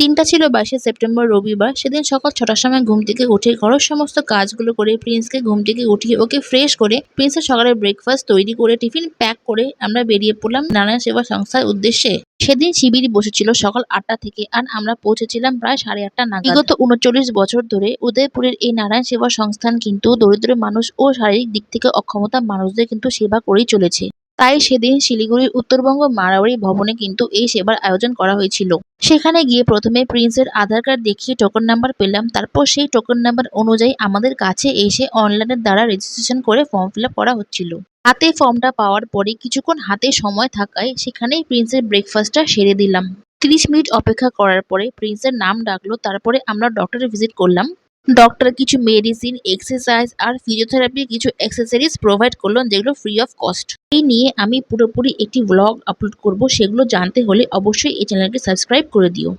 দিনটা ছিল 22শে সেপ্টেম্বর রবিবার। সেদিন সকাল ৬টার সময় ঘুম থেকে উঠে ঘরের সমস্ত কাজগুলো করে প্রিন্সকে ঘুম থেকে উঠিয়ে ওকে ফ্রেশ করে প্রিন্সের সকালের ব্রেকফাস্ট তৈরি করে টিফিন প্যাক করে আমরা বেরিয়ে পড়লাম নারায়ণ সেবা সংস্থার উদ্দেশ্যে। সেদিন শিবির বসেছিল সকাল ৮টা থেকে আর আমরা পৌঁছেছিলাম প্রায় ৮:৩০ নাগাদ। বিগত ৩৯ বছর ধরে উদয়পুরের এই নারায়ণ সেবা সংস্থান কিন্তু দরিদ্র মানুষ ও শারীরিক দিক থেকে অক্ষমতা মানুষদের কিন্তু সেবা করেই চলেছে। তাই সেদিন শিলিগুড়ির উত্তরবঙ্গ মাড়োয়ারি ভবনে কিন্তু এই সেবার আয়োজন করা হয়েছিল। সেখানে গিয়ে প্রথমে প্রিন্সের আধার কার্ড দেখিয়ে টোকন নাম্বার পেলাম, তারপর সেই টোকন নাম্বার অনুযায়ী আমাদের কাছে এসে অনলাইনের দ্বারা রেজিস্ট্রেশন করে ফর্ম ফিল আপ করা হচ্ছিল। হাতে ফর্মটা পাওয়ার পরে কিছুক্ষণ হাতে সময় থাকায় সেখানেই প্রিন্সের ব্রেকফাস্টটা সেরে দিলাম। ৩০ মিনিট অপেক্ষা করার পরে প্রিন্সের নাম ডাকলো, তারপরে আমরা ডক্টরে ভিজিট করলাম। ডক্টর কিছু মেডিসিন, এক্সারসাইজ আর ফিজিওথেরাপির কিছু অ্যাক্সেসরিজ প্রোভাইড করলেন যেগুলো ফ্রি অফ কস্ট। এই নিয়ে আমি পুরোপুরি একটি ব্লগ আপলোড করব, সেগুলো জানতে হলে অবশ্যই এই চ্যানেলটি সাবস্ক্রাইব করে দিও।